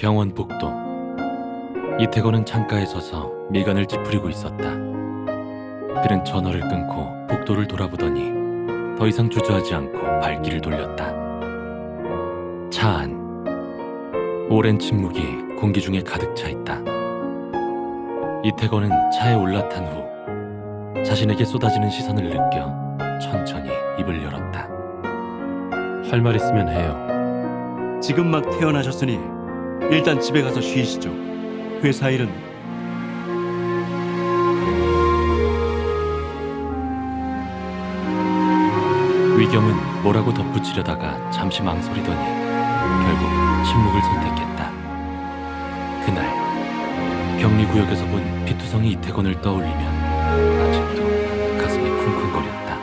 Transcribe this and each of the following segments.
병원 복도. 이태건은 창가에 서서 미간을 찌푸리고 있었다. 그는 전화를 끊고 복도를 돌아보더니 더 이상 주저하지 않고 발길을 돌렸다. 차 안. 오랜 침묵이 공기 중에 가득 차 있다. 이태건은 차에 올라탄 후 자신에게 쏟아지는 시선을 느껴 천천히 입을 열었다. 할 말 있으면 해요. 지금 막 태어나셨으니 일단 집에 가서 쉬시죠. 회사 일은 위겸은 뭐라고 덧붙이려다가 잠시 망설이더니 결국 침묵을 선택했다. 그날 격리구역에서 본 피투성이 이태건을 떠올리면 아직도 가슴이 쿵쿵거렸다.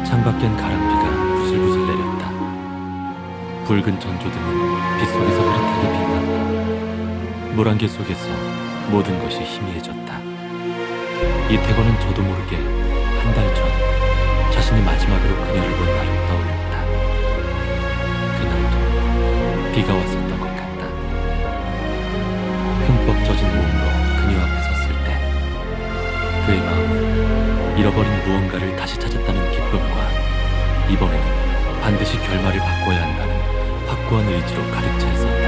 창밖엔 가랑비가 부슬부슬 내렸다. 붉은 전조등은 빛 속에서 흐릿하게 빛났다. 물안개 속에서 모든 것이 희미해졌다. 이태건은 저도 모르게 한 달 전 자신이 마지막으로 그녀를 본 날을 떠올렸다. 그날도 비가 왔었던 것 같다. 흠뻑 젖은 몸으로 그녀 앞에 섰을 때 그의 마음은 잃어버린 무언가를 다시 찾았다는 기쁨과 이번에는 반드시 결말을 바꿔야 한다는 확고한 의지로 가득 차 있었다.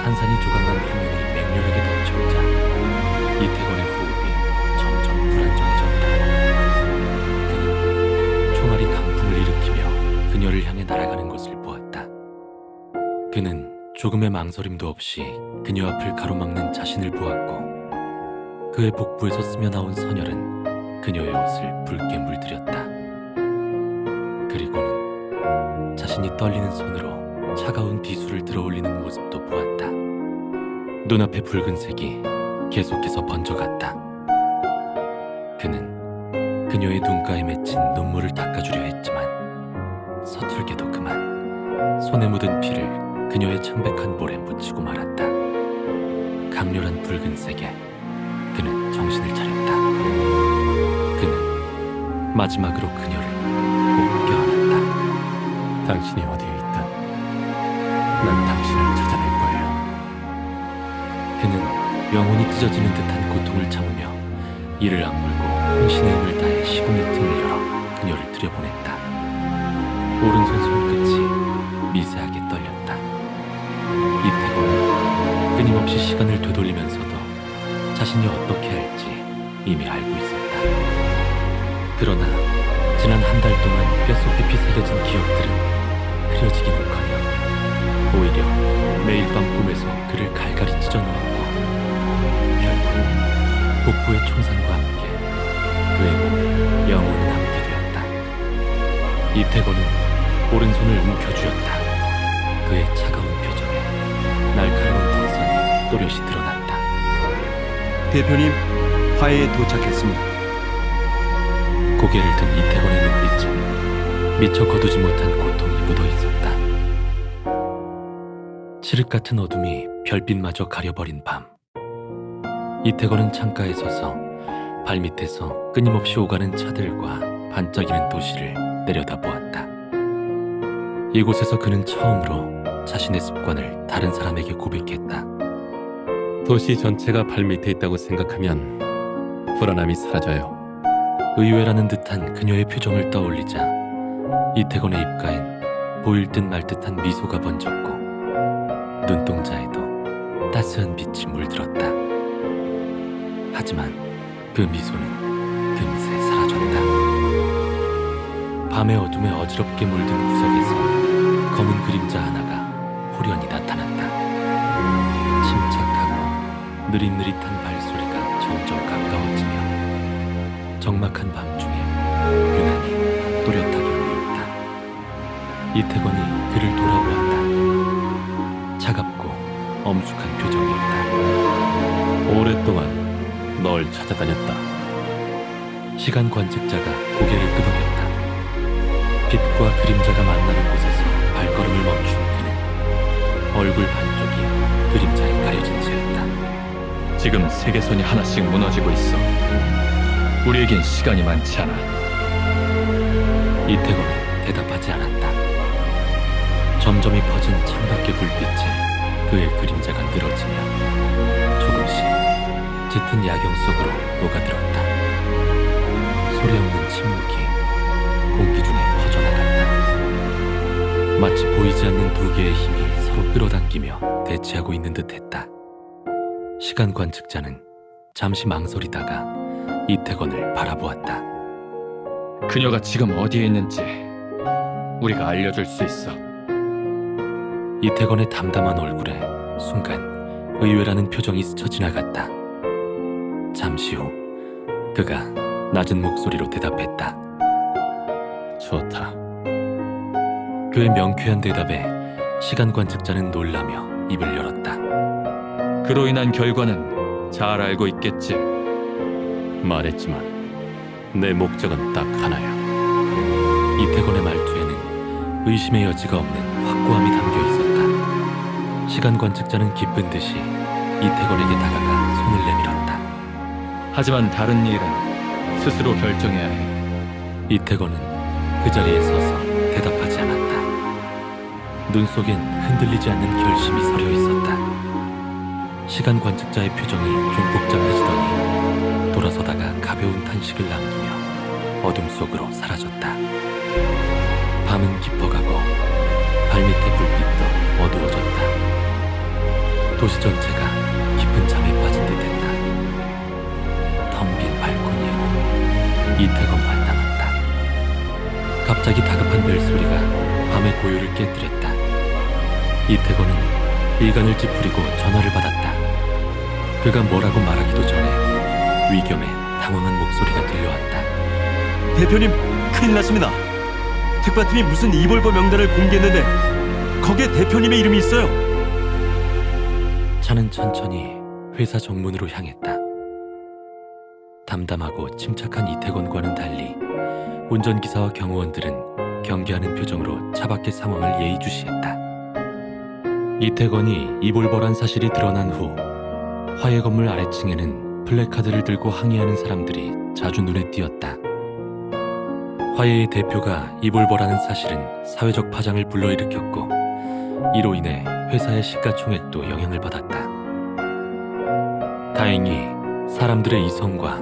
산산이 조각난 표면이 맹렬하게 덮쳐오자 이태건의 호흡이 점점 불안정해졌다. 그는 총알이 강풍을 일으키며 그녀를 향해 날아가는 것을 보았다. 그는 조금의 망설임도 없이 그녀 앞을 가로막는 자신을 보았고 그의 복부에서 스며나온 선혈은 그녀의 옷을 붉게 물들였다. 그리고는 자신이 떨리는 손으로 차가운 비수를 들어올리는 모습도 보았다. 눈앞의 붉은색이 계속해서 번져갔다. 그는 그녀의 눈가에 맺힌 눈물을 닦아주려 했지만 서툴게도 그만 손에 묻은 피를 그녀의 창백한 볼에 묻히고 말았다. 강렬한 붉은색에 그는 정신을 차렸다. 그는 마지막으로 그녀를 꼭 껴안았다. 당신이 어디에 있든 난 당신을 찾아낼 거예요. 그는 영혼이 찢어지는 듯한 고통을 참으며 이를 악물고 혼신의 힘을 다해 시공의 틈을 열어 그녀를 들여보냈다. 오른손 손끝이 미세하게 떨렸다. 이태곤은 끊임없이 시간을 되돌리면서도 자신이 어떻게 할지 이미 알고 있었다. 그러나 지난 한 달 동안 뼛속 깊이 새겨진 기억들은 흐려지기는커녕 오히려 매일 밤 꿈에서 그를 갈갈이 찢어놓았고 결국 복부의 총상과 함께 그의 몸에 영혼이 남게 되었다. 이태곤은 오른손을 움켜쥐었다. 그의 차가운 표정에 날카로운 턱선이 또렷이 드러났다. 대표님 화해에 도착했습니다. 고개를 든 이태곤의 눈빛은 미처 거두지 못한 고통이 묻어 있었다. 칠흑 같은 어둠이 별빛마저 가려버린 밤. 이태곤은 창가에 서서 발밑에서 끊임없이 오가는 차들과 반짝이는 도시를 내려다보았다. 이곳에서 그는 처음으로 자신의 습관을 다른 사람에게 고백했다. 도시 전체가 발밑에 있다고 생각하면 불안함이 사라져요. 의외라는 듯한 그녀의 표정을 떠올리자 이태곤의 입가엔 보일 듯 말 듯한 미소가 번졌고 눈동자에도 따스한 빛이 물들었다. 하지만 그 미소는 금세 사라졌다. 밤의 어둠에 어지럽게 물든 구석에서 검은 그림자 하나가 호련히 나타났다. 침착하고 느릿느릿한 발소리가 점점 가까워지며 적막한 밤중에 유난히 또렷하게 울렸다. 이태건이 그를 돌아보았다. 차갑고 엄숙한 표정이었다. 오랫동안 널 찾아다녔다. 시간 관측자가 고개를 끄덕였다. 빛과 그림자가 만나는 곳에서 발걸음을 멈춘 그는 얼굴 반쪽이 그림자에 가려진 채였다. 지금 세계선이 하나씩 무너지고 있어. 우리에겐 시간이 많지 않아. 이태곤은 대답하지 않았다. 점점이 퍼진 창밖의 불빛에 그의 그림자가 늘어지며 조금씩 짙은 야경 속으로 녹아들었다. 소리 없는 침묵이 공기 중에 퍼져나갔다. 마치 보이지 않는 두 개의 힘이 서로 끌어당기며 대치하고 있는 듯했다. 시간 관측자는 잠시 망설이다가 이태건을 바라보았다. 그녀가 지금 어디에 있는지 우리가 알려줄 수 있어. 이태건의 담담한 얼굴에 순간 의외라는 표정이 스쳐 지나갔다. 잠시 후 그가 낮은 목소리로 대답했다. 좋다. 그의 명쾌한 대답에 시간 관측자는 놀라며 입을 열었다. 그로 인한 결과는 잘 알고 있겠지. 말했지만 내 목적은 딱 하나야. 이태건의 말투에는 의심의 여지가 없는 확고함이 담겨 있었다. 시간 관측자는 기쁜 듯이 이태건에게 다가가 손을 내밀었다. 하지만 다른 일은 스스로 결정해야 해. 이태건은 그 자리에 서서 대답하지 않았다. 눈 속엔 흔들리지 않는 결심이 서려 있었다. 시간 관측자의 표정이 좀 복잡해지더니 돌아서다가 가벼운 탄식을 남기며 어둠 속으로 사라졌다. 밤은 깊어가고 발밑의 불빛도 어두워졌다. 도시 전체가 깊은 잠에 빠진 듯했다. 텅 빈 발코니에는 이태건만 남았다. 갑자기 다급한 벨소리가 밤의 고요를 깨뜨렸다. 이태건은 일간을 찌푸리고 전화를 받았다. 그가 뭐라고 말하기도 전에 위겸의 당황한 목소리가 들려왔다. 대표님, 큰일 났습니다. 특파팀이 무슨 이볼버 명단을 공개했는데 거기에 대표님의 이름이 있어요. 차는 천천히 회사 정문으로 향했다. 담담하고 침착한 이태건과는 달리 운전기사와 경호원들은 경계하는 표정으로 차 밖의 상황을 예의주시했다. 이태건이 이볼버란 사실이 드러난 후 화해 건물 아래층에는 플래카드를 들고 항의하는 사람들이 자주 눈에 띄었다. 화해의 대표가 이볼버라는 사실은 사회적 파장을 불러일으켰고 이로 인해 회사의 시가총액도 영향을 받았다. 다행히 사람들의 이성과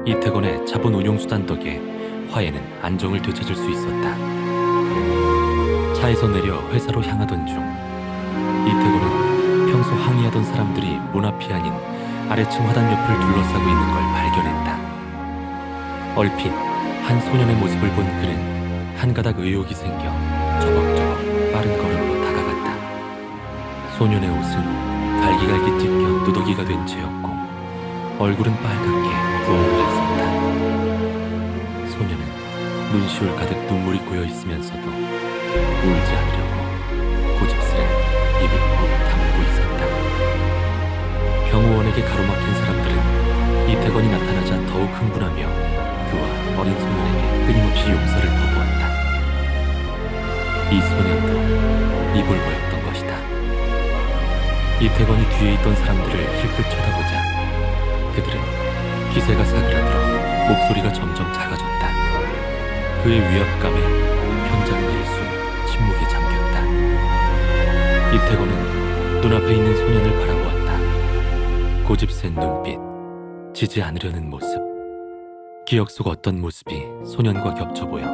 이태건의 자본 운용 수단 덕에 화해는 안정을 되찾을 수 있었다. 차에서 내려 회사로 향하던 중 이태건은 평소 항의하던 사람들이 문 앞이 아닌 아래층 화단 옆을 둘러싸고 있는 걸 발견했다. 얼핏 한 소년의 모습을 본 그는 한 가닥 의욕이 생겨 저벅저벅 빠른 걸음으로 다가갔다. 소년의 옷은 갈기갈기 찢겨 누더기가 된 채였고 얼굴은 빨갛게 부어올라 있었다. 소년은 눈시울 가득 눈물이 고여 있으면서도 울지 않으려고 고집스레 입을 꼭 다물고 있었다. 경호원에게 가로막힌 사람들은 이태건이 나타나자 더욱 흥분하며 그와 어린 소년에게 끊임없이 용서를 퍼부었다. 이 소년도 이볼버였던 것이다. 이태건이 뒤에 있던 사람들을 힐끗 쳐다보자 그들은 기세가 사그라들어 목소리가 점점 작아졌다. 그의 위압감에 현장은 일순 침묵에 잠겼다. 이태건은 눈앞에 있는 소년을 바라보았다. 고집센 눈빛, 지지 않으려는 모습. 기억 속 어떤 모습이 소년과 겹쳐 보여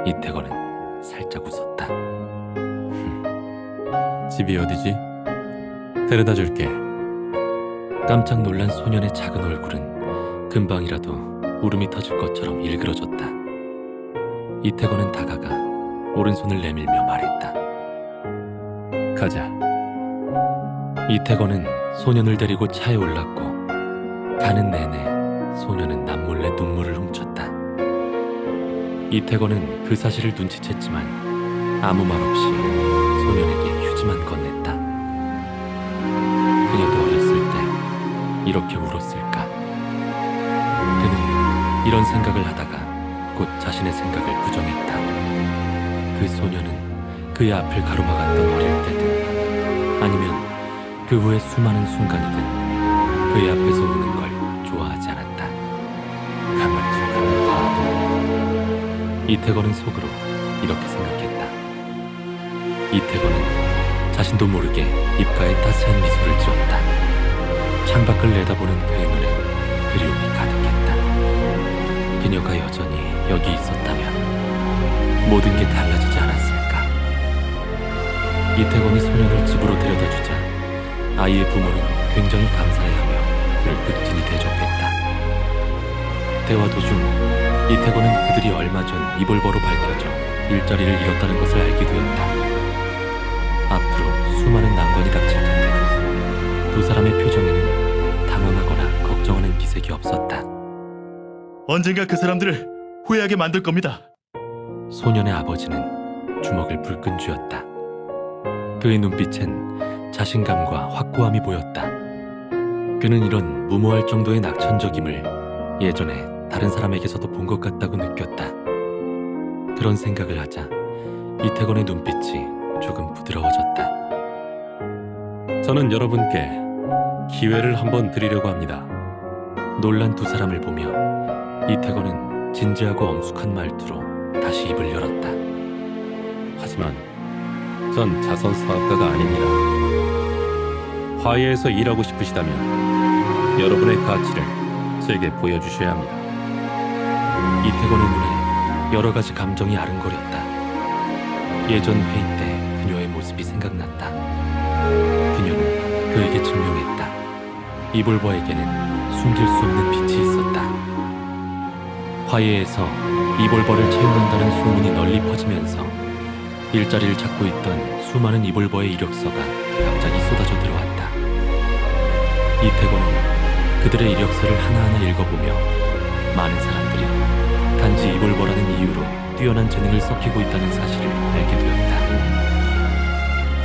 이태건은 살짝 웃었다. 집이 어디지? 데려다 줄게. 깜짝 놀란 소년의 작은 얼굴은 금방이라도 울음이 터질 것처럼 일그러졌다. 이태건은 다가가 오른손을 내밀며 말했다. 가자. 이태건은 소년을 데리고 차에 올랐고 가는 내내 소년은 남몰래 눈물을 훔쳤다. 이태건은 그 사실을 눈치챘지만 아무 말 없이 소년에게 휴지만 건넸다. 그녀도 어렸을 때 이렇게 울었을까? 그는 이런 생각을 하다가 곧 자신의 생각을 부정했다. 그 소년은 그의 앞을 가로막았던 어릴 때든 아니면 그 후의 수많은 순간이든 그의 앞에서 우는 걸 좋아하지 않았다. 가만히 바보. 이태건은 속으로 이렇게 생각했다. 이태건은 자신도 모르게 입가에 따스한 미소를 지었다. 창밖을 내다보는 그의 눈엔 그리움이 가득했다. 그녀가 여전히 여기 있었다면 모든 게 달라지지 않았을까. 이태곤이 소년을 집으로 데려다주자 아이의 부모는 굉장히 감사해하며 그를 극진히 대접했다. 대화 도중 이태곤은 그들이 얼마 전 이볼버로 밝혀져 일자리를 잃었다는 것을 알게 되었다. 앞으로 수많은 난관이 닥칠 텐데도 두 사람의 표정에는 당황하거나 걱정하는 기색이 없었다. 언젠가 그 사람들을 후회하게 만들 겁니다. 소년의 아버지는 주먹을 불끈 쥐었다. 그의 눈빛엔 자신감과 확고함이 보였다. 그는 이런 무모할 정도의 낙천적임을 예전에 다른 사람에게서도 본 것 같다고 느꼈다. 그런 생각을 하자 이태곤의 눈빛이 조금 부드러워졌다. 저는 여러분께 기회를 한번 드리려고 합니다. 놀란 두 사람을 보며 이태곤은 진지하고 엄숙한 말투로 다시 입을 열었다. 하지만 전 자선 사업가가 아닙니다. 화해해서 일하고 싶으시다면 여러분의 가치를 제게 보여주셔야 합니다. 이태곤의 눈에 여러 가지 감정이 아른거렸다. 예전 회의 때 그녀의 모습이 생각났다. 그녀는 그에게 증명했다. 이볼버에게는 숨길 수 없는 빛이 있었다. 화해에서 이볼버를 채용한다는 소문이 널리 퍼지면서 일자리를 찾고 있던 수많은 이볼버의 이력서가 갑자기 쏟아져 들어왔다. 이태곤은 그들의 이력서를 하나하나 읽어보며 많은 사람들이 단지 이볼버라는 이유로 뛰어난 재능을 썩히고 있다는 사실을 알게 되었다.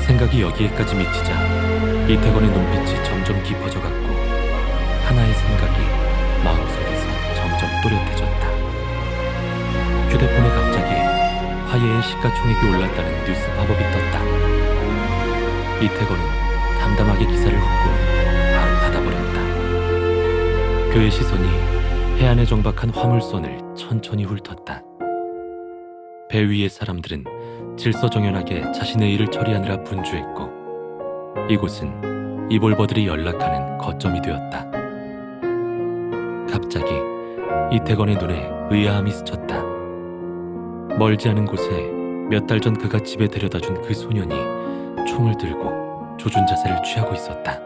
생각이 여기에까지 미치자 이태곤의 눈빛이 점점 깊어져갔고 하나의 생각이 마음속에서 점점 또렷해졌다. 휴대폰에 갑자기 화해의 시가총액이 올랐다는 뉴스 팝업이 떴다. 이태곤은 담담하게 기사를 훑고 바로 닫아버렸다. 그의 시선이 해안에 정박한 화물선을 천천히 훑었다. 배 위의 사람들은 질서정연하게 자신의 일을 처리하느라 분주했고 이곳은 이볼버들이 연락하는 거점이 되었다. 갑자기 이태곤의 눈에 의아함이 스쳤다. 멀지 않은 곳에 몇 달 전 그가 집에 데려다준 그 소년이 총을 들고 조준 자세를 취하고 있었다.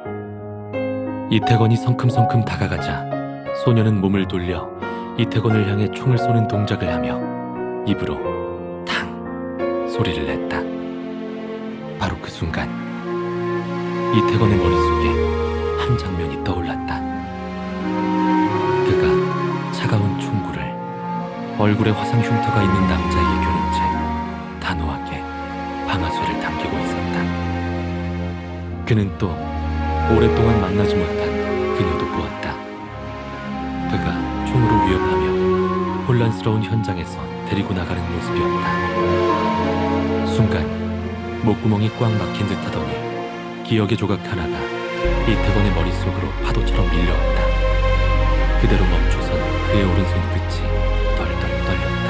이태곤이 성큼성큼 다가가자 소년은 몸을 돌려 이태곤을 향해 총을 쏘는 동작을 하며 입으로 탕 소리를 냈다. 바로 그 순간 이태곤의 머릿속에 한 장면이 떠올랐다. 그가 차가운 총구를 얼굴에 화상 흉터가 있는 남자에게 겨눈 채 단호하게 방아쇠를 당기고 있었다. 그는 또 오랫동안 만나지 못한 그녀도 보았다. 그가 총으로 위협하며 혼란스러운 현장에서 데리고 나가는 모습이었다. 순간 목구멍이 꽉 막힌 듯하더니 기억의 조각 하나가 이태곤의 머릿속으로 파도처럼 밀려왔다. 그대로 멈춰선 그의 오른손 끝이 덜덜 떨렸다.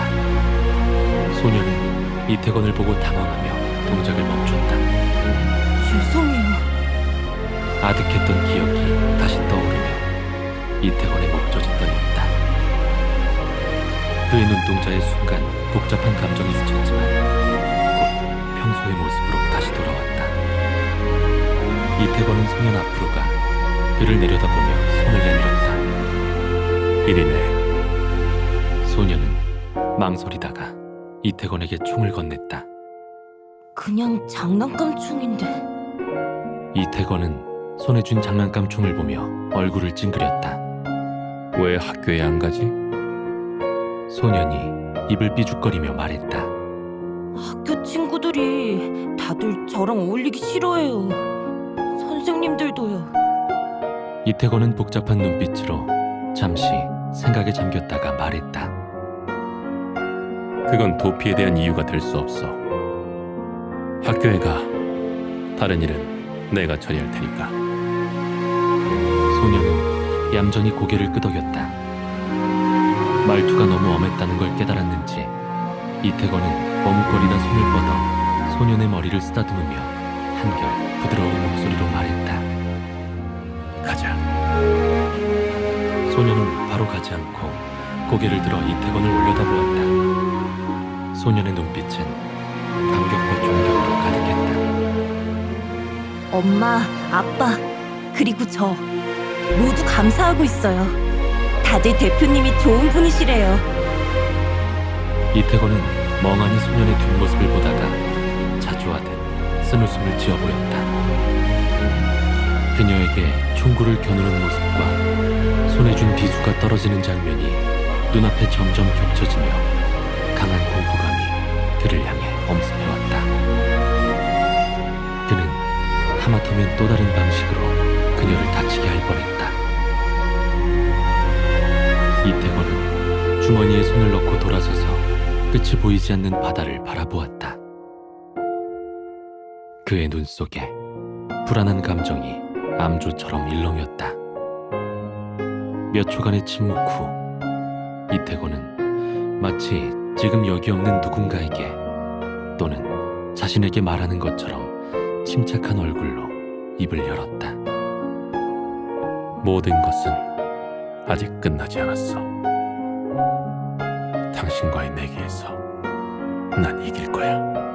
소녀는 이태곤을 보고 당황하며 동작을 멈췄다. 죄송해요. 아득했던 기억이 다시 떠오르며 이태곤의 목젖이 떨렸다. 그의 눈동자의 순간 복잡한 감정이 스쳤지만 곧 평소의 모습으로 다시 돌아왔다. 이태곤은 소년 앞으로 가 그를 내려다보며 손을 내밀었다. 이리네. 소년은 망설이다가 이태곤에게 총을 건넸다. 그냥 장난감 총인데. 이태곤은 손에 쥔 장난감 총을 보며 얼굴을 찡그렸다. 왜 학교에 안 가지? 소년이 입을 삐죽거리며 말했다. 학교 친구들이 다들 저랑 어울리기 싫어해요. 선생님들도요. 이태곤은 복잡한 눈빛으로 잠시 생각에 잠겼다가 말했다. 그건 도피에 대한 이유가 될 수 없어. 학교에 가. 다른 일은 내가 처리할 테니까. 소년은 얌전히 고개를 끄덕였다. 말투가 너무 엄했다는 걸 깨달았는지 이태곤은 머뭇거리다 손을 뻗어 소년의 머리를 쓰다듬으며 한결 부드러운 목소리로 말했다. 가자. 소녀는 바로 가지 않고 고개를 들어 이태건을 올려다보았다. 소년의 눈빛은 감격과 존경으로 가득했다. 엄마, 아빠, 그리고 저 모두 감사하고 있어요. 다들 대표님이 좋은 분이시래요. 이태건은 멍하니 소년의 뒷모습을 보다가 자주하듯 쓴웃음을 지어 보였다. 그녀에게 총구를 겨누는 모습과 손에 준 비수가 떨어지는 장면이 눈앞에 점점 겹쳐지며 강한 공포감이 그를 향해 엄습해왔다. 그는 하마터면 또 다른 방식으로 그녀를 다치게 할 뻔했다. 이태건은 주머니에 손을 넣고 돌아서서 끝이 보이지 않는 바다를 바라보았다. 그의 눈 속에 불안한 감정이 암조처럼 일렁였다. 몇 초간의 침묵 후 이태곤은 마치 지금 여기 없는 누군가에게 또는 자신에게 말하는 것처럼 침착한 얼굴로 입을 열었다. 모든 것은 아직 끝나지 않았어. 당신과의 내기에서 난 이길 거야.